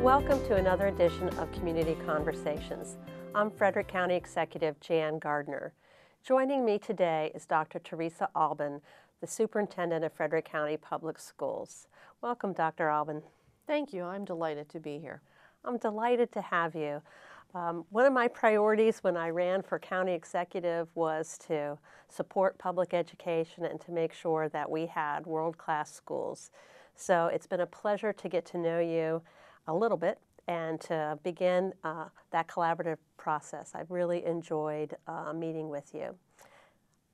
Welcome to another edition of Community Conversations. I'm Frederick County Executive Jan Gardner. Joining me today is Dr. Teresa Albin, the Superintendent of Frederick County Public Schools. Welcome, Dr. Albin. Thank you. I'm delighted to be here. I'm delighted to have you. One of my priorities when I ran for county executive was to support public education and to make sure that we had world-class schools. So it's been a pleasure to get to know you a little bit and to begin that collaborative process. I've really enjoyed meeting with you.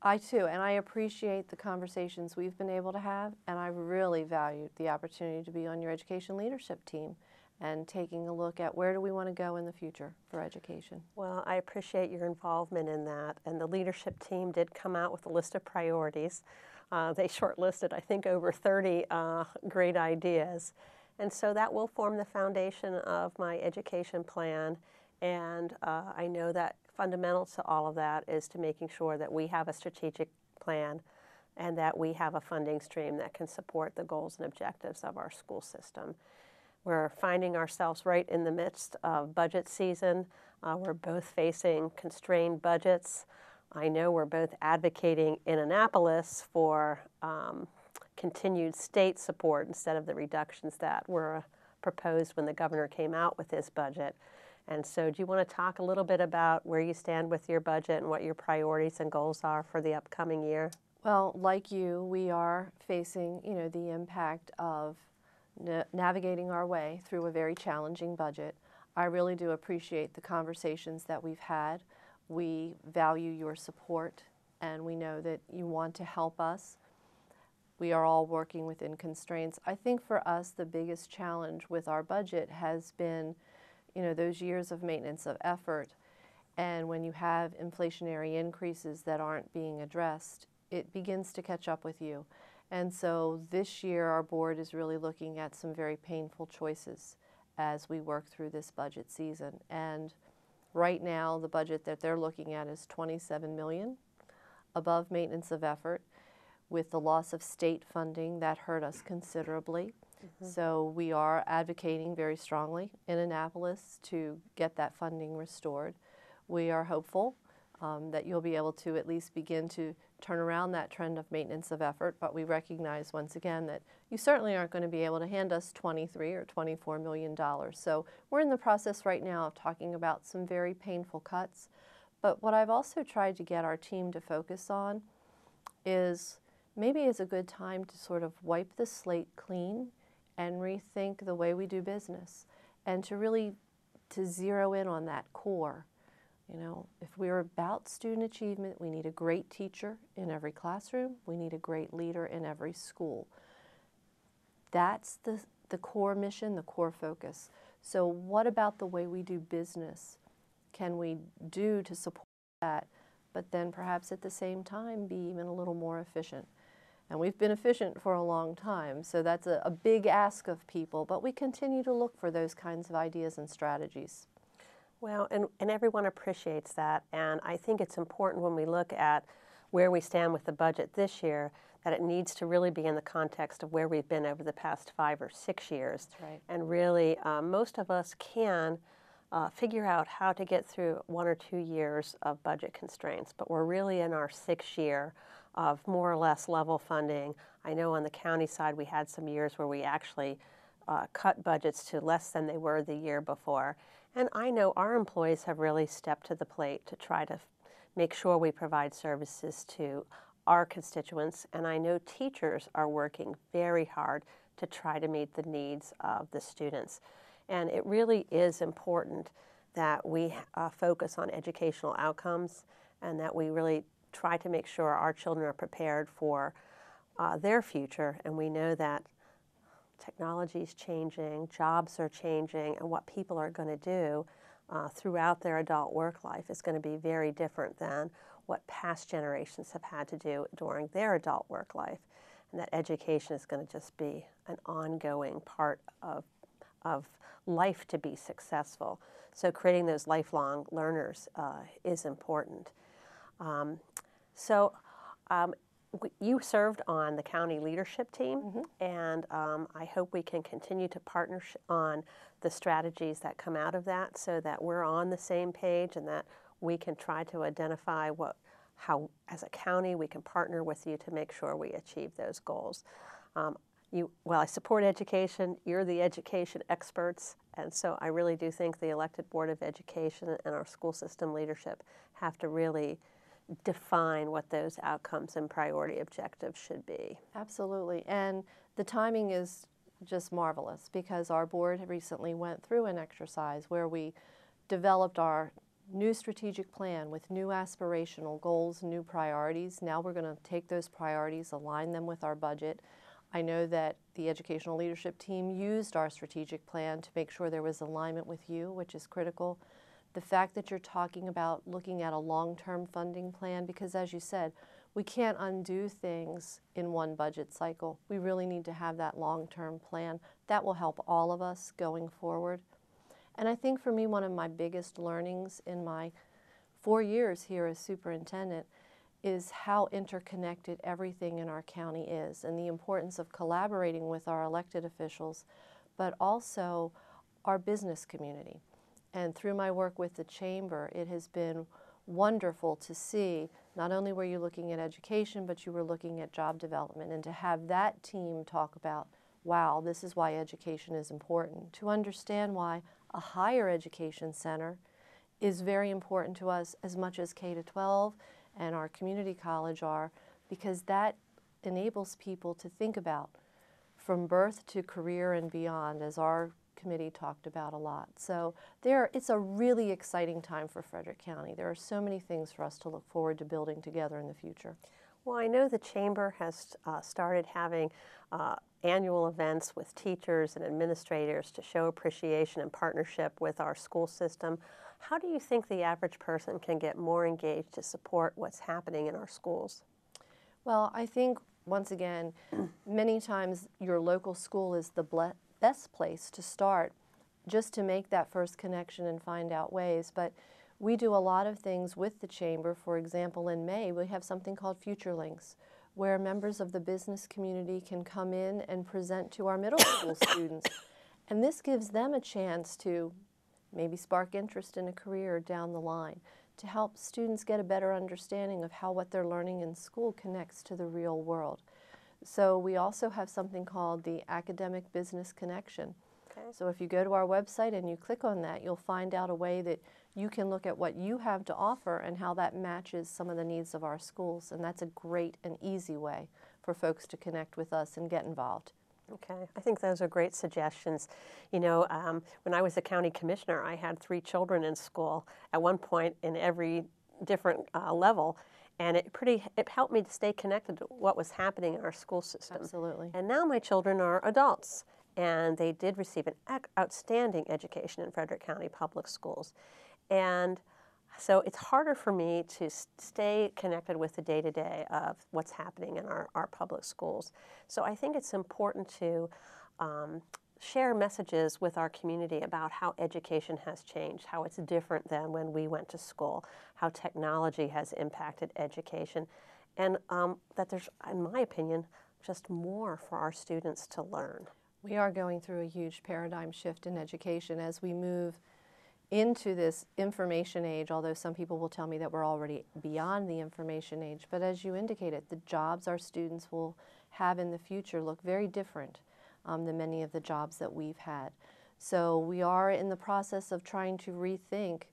I too, and I appreciate the conversations we've been able to have, and I really valued the opportunity to be on your education leadership team and taking a look at where do we want to go in the future for education. Well, I appreciate your involvement in that, and the leadership team did come out with a list of priorities. They shortlisted, I think, over 30 great ideas. And so that will form the foundation of my education plan, and I know that fundamental to all of that is to making sure that we have a strategic plan and that we have a funding stream that can support the goals and objectives of our school system. We're finding ourselves right in the midst of budget season. We're both facing constrained budgets. I know we're both advocating in Annapolis for continued state support instead of the reductions that were proposed when the governor came out with his budget. And so do you want to talk a little bit about where you stand with your budget and what your priorities and goals are for the upcoming year? Well, like you, we are facing, the impact of navigating our way through a very challenging budget. I really do appreciate the conversations that we've had. We value your support, and we know that you want to help us. We are all working within constraints. I think for us, the biggest challenge with our budget has been, those years of maintenance of effort. And when you have inflationary increases that aren't being addressed, it begins to catch up with you. And so this year, our board is really looking at some very painful choices as we work through this budget season. And right now, the budget that they're looking at is $27 million above maintenance of effort. With the loss of state funding, that hurt us considerably. So we are advocating very strongly in Annapolis to get that funding restored. We are hopeful that you'll be able to at least begin to turn around that trend of maintenance of effort, but we recognize once again that you certainly aren't going to be able to hand us $23 or $24 million. So we're in the process right now of talking about some very painful cuts. But what I've also tried to get our team to focus on is maybe it's a good time to sort of wipe the slate clean and rethink the way we do business and to really zero in on that core. If we're about student achievement, we need a great teacher in every classroom. We need a great leader in every school. That's the core mission, the core focus. So what about the way we do business can we do to support that, but then perhaps at the same time be even a little more efficient? And we've been efficient for a long time, so that's a big ask of people, but we continue to look for those kinds of ideas and strategies. Well, and everyone appreciates that, and I think it's important when we look at where we stand with the budget this year that it needs to really be in the context of where we've been over the past 5 or 6 years. That's right. And really, most of us can figure out how to get through 1 or 2 years of budget constraints, but we're really in our 6th year of more or less level funding. I know on the county side we had some years where we actually cut budgets to less than they were the year before. And I know our employees have really stepped to the plate to try to make sure we provide services to our constituents. And I know teachers are working very hard to try to meet the needs of the students. And it really is important that we focus on educational outcomes and that we really try to make sure our children are prepared for their future. And we know that technology is changing, jobs are changing, and what people are going to do throughout their adult work life is going to be very different than what past generations have had to do during their adult work life. And that education is going to just be an ongoing part of life to be successful. So creating those lifelong learners is important. You served on the county leadership team, and I hope we can continue to partner on the strategies that come out of that so that we're on the same page and that we can try to identify how, as a county, we can partner with you to make sure we achieve those goals. While I support education, you're the education experts, and so I really do think the elected Board of Education and our school system leadership have to really define what those outcomes and priority objectives should be. Absolutely, and the timing is just marvelous because our board recently went through an exercise where we developed our new strategic plan with new aspirational goals, new priorities. Now we're going to take those priorities, align them with our budget. I know that the educational leadership team used our strategic plan to make sure there was alignment with you, which is critical. The fact that you're talking about looking at a long-term funding plan, because as you said, we can't undo things in one budget cycle. We really need to have that long-term plan. That will help all of us going forward. And I think for me, one of my biggest learnings in my 4 years here as superintendent is how interconnected everything in our county is and the importance of collaborating with our elected officials, but also our business community. And through my work with the Chamber, it has been wonderful to see not only were you looking at education, but you were looking at job development, and to have that team talk about, wow, this is why education is important, to understand why a higher education center is very important to us as much as K-12 and our community college are, because that enables people to think about from birth to career and beyond, as our committee talked about a lot. So it's a really exciting time for Frederick County. There are so many things for us to look forward to building together in the future. Well, I know the Chamber has started having annual events with teachers and administrators to show appreciation and partnership with our school system. How do you think the average person can get more engaged to support what's happening in our schools? Well, I think, once again, many times your local school is the best place to start just to make that first connection and find out ways. But we do a lot of things with the Chamber. For example, in May, we have something called Future Links, where members of the business community can come in and present to our middle school students. And this gives them a chance to maybe spark interest in a career down the line, to help students get a better understanding of how what they're learning in school connects to the real world. So we also have something called the Academic Business Connection. Okay. So if you go to our website and you click on that, you'll find out a way that you can look at what you have to offer and how that matches some of the needs of our schools. And that's a great and easy way for folks to connect with us and get involved. Okay, I think those are great suggestions. You know, when I was a county commissioner, I had 3 children in school at one point in every different level, and it helped me to stay connected to what was happening in our school system. Absolutely. And now my children are adults, and they did receive an outstanding education in Frederick County Public Schools. And so it's harder for me to stay connected with the day-to-day of what's happening in our public schools. So I think it's important to share messages with our community about how education has changed, how it's different than when we went to school, how technology has impacted education, and that there's, in my opinion, just more for our students to learn. We are going through a huge paradigm shift in education as we move into this information age, although some people will tell me that we're already beyond the information age. But as you indicated, the jobs our students will have in the future look very different than many of the jobs that we've had. So we are in the process of trying to rethink,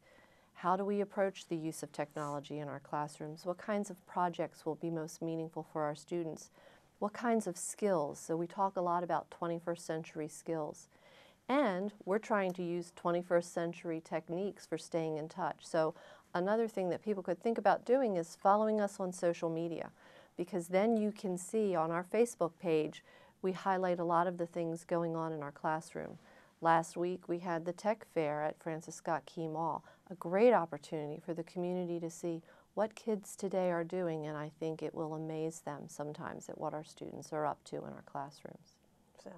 how do we approach the use of technology in our classrooms? What kinds of projects will be most meaningful for our students? What kinds of skills? So we talk a lot about 21st century skills. And we're trying to use 21st century techniques for staying in touch. So another thing that people could think about doing is following us on social media, because then you can see on our Facebook page, we highlight a lot of the things going on in our classroom. Last week we had the Tech Fair at Francis Scott Key Mall, a great opportunity for the community to see what kids today are doing, and I think it will amaze them sometimes at what our students are up to in our classrooms. So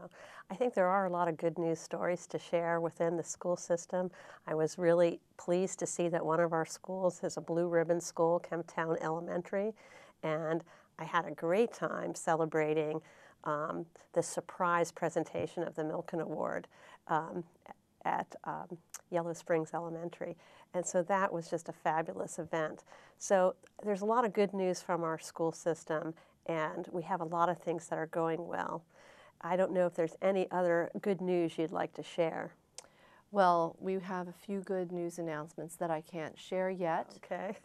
I think there are a lot of good news stories to share within the school system. I was really pleased to see that one of our schools is a blue ribbon school, Kemptown Elementary, and I had a great time celebrating the surprise presentation of the Milken Award at Yellow Springs Elementary. And so that was just a fabulous event. So there's a lot of good news from our school system, and we have a lot of things that are going well. I don't know if there's any other good news you'd like to share. Well, we have a few good news announcements that I can't share yet. Okay.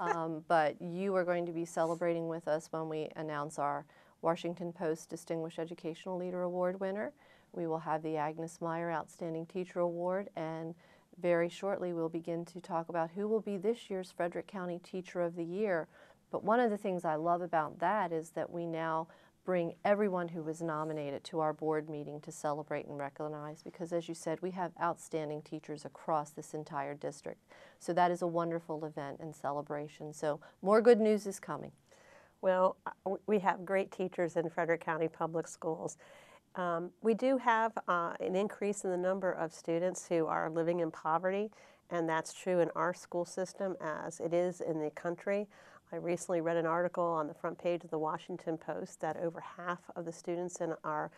But you are going to be celebrating with us when we announce our Washington Post Distinguished Educational Leader Award winner. We will have the Agnes Meyer Outstanding Teacher Award, and very shortly we'll begin to talk about who will be this year's Frederick County Teacher of the Year. But one of the things I love about that is that we now bring everyone who was nominated to our board meeting to celebrate and recognize, because as you said, we have outstanding teachers across this entire district. So that is a wonderful event and celebration. So more good news is coming. Well, we have great teachers in Frederick County Public Schools. We do have an increase in the number of students who are living in poverty, and that's true in our school system as it is in the country. I recently read an article on the front page of the Washington Post that over half of the students in our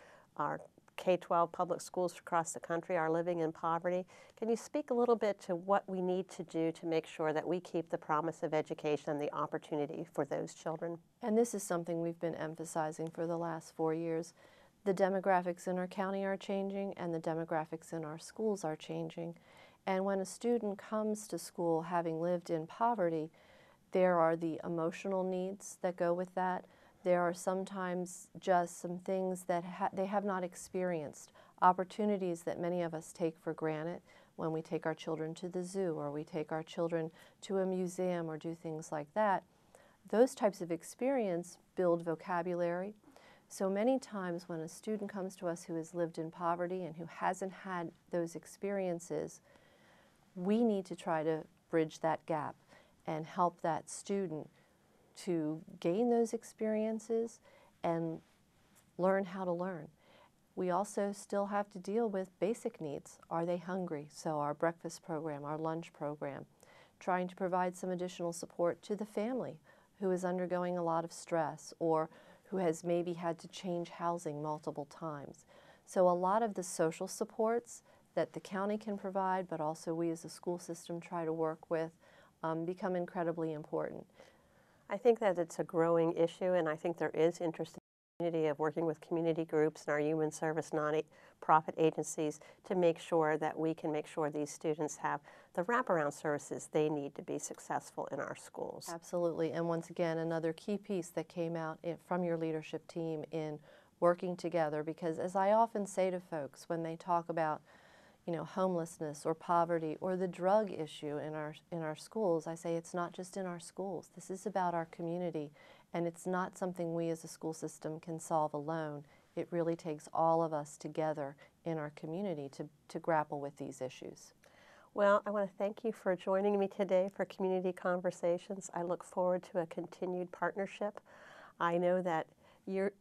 K-12 public schools across the country are living in poverty. Can you speak a little bit to what we need to do to make sure that we keep the promise of education and the opportunity for those children? And this is something we've been emphasizing for the last 4 years. The demographics in our county are changing, and the demographics in our schools are changing. And when a student comes to school having lived in poverty, there are the emotional needs that go with that. There are sometimes just some things that they have not experienced, opportunities that many of us take for granted when we take our children to the zoo or we take our children to a museum or do things like that. Those types of experience build vocabulary. So many times when a student comes to us who has lived in poverty and who hasn't had those experiences, we need to try to bridge that gap and help that student to gain those experiences and learn how to learn. We also still have to deal with basic needs. Are they hungry? So our breakfast program, our lunch program, trying to provide some additional support to the family who is undergoing a lot of stress or who has maybe had to change housing multiple times. So a lot of the social supports that the county can provide, but also we as a school system try to work with, become incredibly important. I think that it's a growing issue, and I think there is interest in the community of working with community groups and our human service non-profit agencies to make sure that we can make sure these students have the wraparound services they need to be successful in our schools. Absolutely, and once again, another key piece that came out from your leadership team in working together, because as I often say to folks when they talk about homelessness or poverty or the drug issue in our schools, I say it's not just in our schools. This is about our community, and it's not something we as a school system can solve alone. It really takes all of us together in our community to grapple with these issues. Well, I want to thank you for joining me today for Community Conversations. I look forward to a continued partnership. I know that you,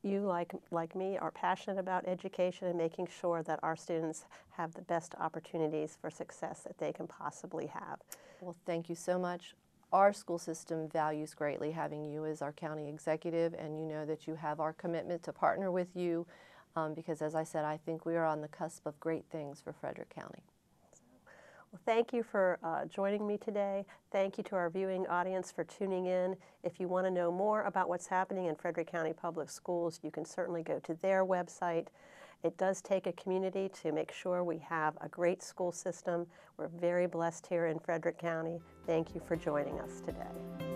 like me, are passionate about education and making sure that our students have the best opportunities for success that they can possibly have. Well, thank you so much. Our school system values greatly having you as our county executive, and you know that you have our commitment to partner with you because, as I said, I think we are on the cusp of great things for Frederick County. Well, thank you for joining me today. Thank you to our viewing audience for tuning in. If you want to know more about what's happening in Frederick County Public Schools, you can certainly go to their website. It does take a community to make sure we have a great school system. We're very blessed here in Frederick County. Thank you for joining us today.